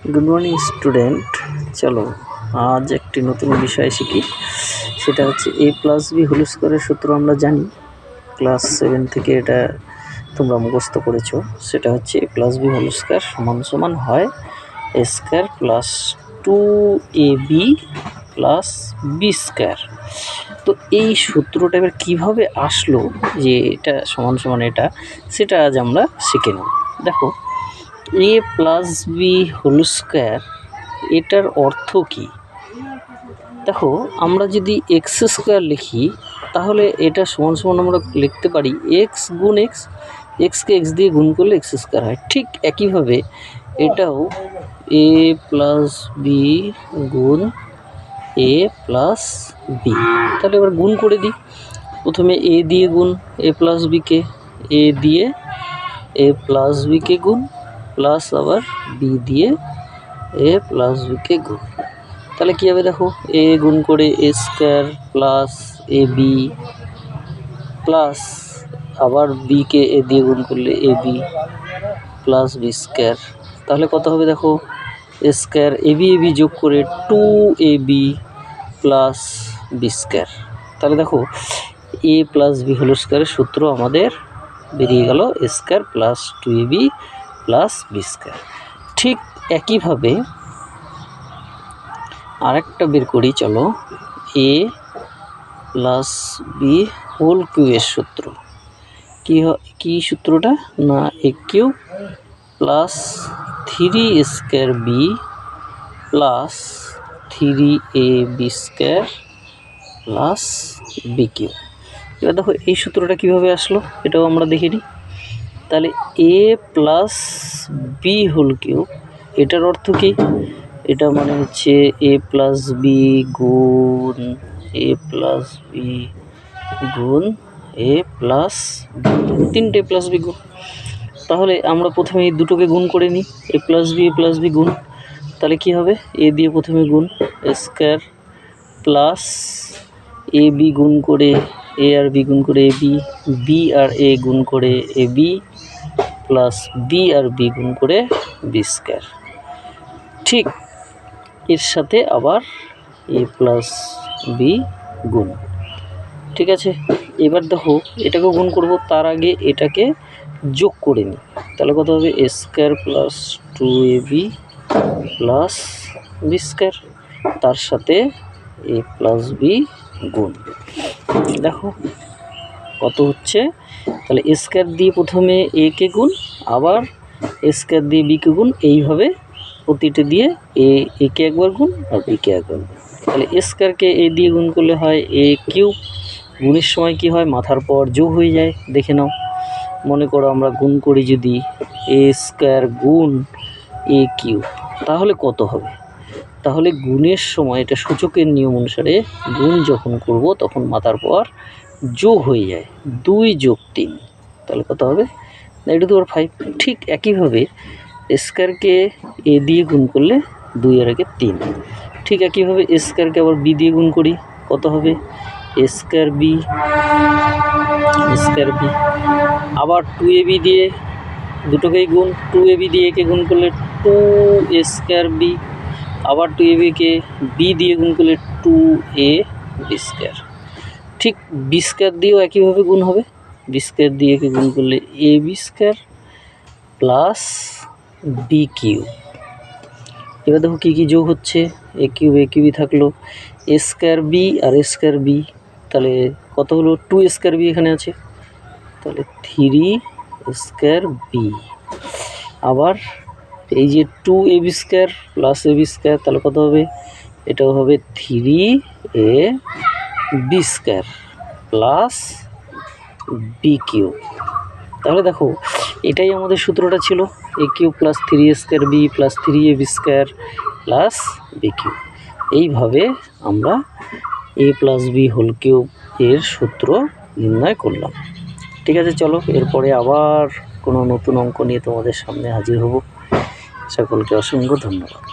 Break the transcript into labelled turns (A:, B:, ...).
A: Good morning student. চলো আজ একটি নতুন বিষয় শিখি, সেটা হচ্ছে a প্লাস বি হোল স্কোয়ারের সূত্র আমরা জানি, ক্লাস 7 থেকে এটা তোমরা মুখস্থ করেছো। সেটা হচ্ছে a plus B whole square সমান সমান হয় a square plus 2ab plus B square. তো এই সূত্রটা এবার কীভাবে আসলো যে এটা সমান সমান এটা, সেটা আজ আমরা শিখে নেব। দেখো, a plus B whole square এটার অর্থ কী? দেখো, আমরা যদি এক্স স্কোয়ার লিখি তাহলে এটা সমান সমান আমরা লিখতে পারি এক্স গুণ এক্স, এক্সকে এক্স দিয়ে গুণ করলে এক্স স্কোয়ার হয়। ঠিক একইভাবে এটাও এ প্লাস বি গুণ এ প্লাস বি। তাহলে এবার গুণ করে দিই। প্রথমে এ দিয়ে গুণ এ প্লাস বিকে, এ দিয়ে এ প্লাস বিকে গুণ, প্লাস আবার বি দিয়ে এ প্লাস বিকে গুণ। তাহলে কী হবে দেখো, এ গুণ করে এ square plus A B, plus আবার বিকে এ দিয়ে গুণ করলে A B plus B square. তাহলে কত হবে দেখো, এ স্কোয়ার এ বি যোগ করে 2ab প্লাস বি স্কোয়ার। তাহলে দেখো এ প্লাস বি হোল স্কোয়ারের সূত্র আমাদের বেরিয়ে গেল A square plus 2ab plus B square. ঠিক একইভাবে আরেকটা বের করি, চলো। এ প্লাস বি হোল কিউবের সূত্র কি সূত্রটা না, A cube plus 3a² B plus 3ab square plus B cube. এবার দেখো এই সূত্রটা কিভাবে আসলো এটাও আমরা দেখে নিই। তাহলে এ প্লাস বি হোল কিউব এটার অর্থ কি? এটা মানে হচ্ছে এ প্লাস বি গুণ এ প্লাস বি গুণ এ প্লাস বি, তিনটে প্লাস বি গুণ। তাহলে আমরা প্রথমে এই দুটোকে গুণ করে নিই, এ প্লাস বি গুণ। তাহলে কি হবে, এ দিয়ে প্রথমে গুণ এ স্কোয়ার প্লাস এ বি গুণ করে এ আর বি গুণ করে এ বি, বি আর এ গুণ করে A B plus B R B গুণ করে বি স্কোয়ার। ঠিক এর সাথে আবার এ প্লাস বি গুণ। ঠিক আছে, এবার দেখো এটাকেও গুণ করব, তার আগে এটাকে যোগ করে নিই। তাহলে কত হবে, A square plus 2ab plus B square, তার সাথে এ প্লাস বি গুণ। দেখো কত হচ্ছে, তাহলে এ স্কোয়ার দিয়ে প্রথমে এ কে গুণ, আবার এ স্কোয়ার দিয়ে বি কে গুণ, এইভাবে প্রতিটা দিয়ে এ কে একবার গুণ আর বি কে একবার গুণ। তাহলে এ স্কোয়ারকে এ দিয়ে গুণ করলে হয় এ কিউব, গুণের সময় কি হয় মাথার পর যোগ হয়ে যায়, দেখে নাও। মনে করো আমরা গুণ করি যদি এ স্কোয়ার গুণ এ কিউব, তাহলে কত হবে? তাহলে গুণের সময় এটা সূচকের নিয়ম অনুসারে গুণ যখন করব তখন মাথার পর যোগ হয়ে যায়, 2 যোগ 3, তাহলে কত হবে, এটা তো 5। ঠিক একইভাবে স্কোয়ারকে এ দিয়ে গুণ করলে 2 আর একে 3। ঠিক একইভাবে স্কোয়ারকে আবার বি দিয়ে গুণ করি, কত হবে, এ স্কোয়ার বি, আবার 2ab দিয়ে দুটোকেই গুণ, 2ab দিয়ে একে গুণ করলে 2a² বি, আবার 2ab কে বি দিয়ে গুণ করলে 2ab স্কোয়ার। ঠিক বি স্কোয়ার দিয়েও একইভাবে গুণ হবে, বি স্কোয়ার দিয়ে একে গুণ করলে ab square plus B cube. এবার দেখো কী কী যোগ হচ্ছে, এ কিউবই থাকলো, এ স্কোয়ার বি আর এ স্কোয়ার বি, তাহলে কত হলো, 2a² বি এখানে আছে, তাহলে 3a² বি। আবার এই যে 2ab square plus ab square, তাহলে কত হবে, এটাও হবে 3ab square plus B cube. তাহলে দেখো এটাই আমাদের সূত্রটা ছিল, A cube plus 3a² B plus 3ab square plus B cube. এইভাবে আমরা A plus B whole cube এর সূত্র নির্ণয় করলাম। ঠিক আছে, চলো এরপরে আবার কোনো নতুন অঙ্ক নিয়ে তোমাদের সামনে হাজির হব। সকলকে অসংখ্য ধন্যবাদ।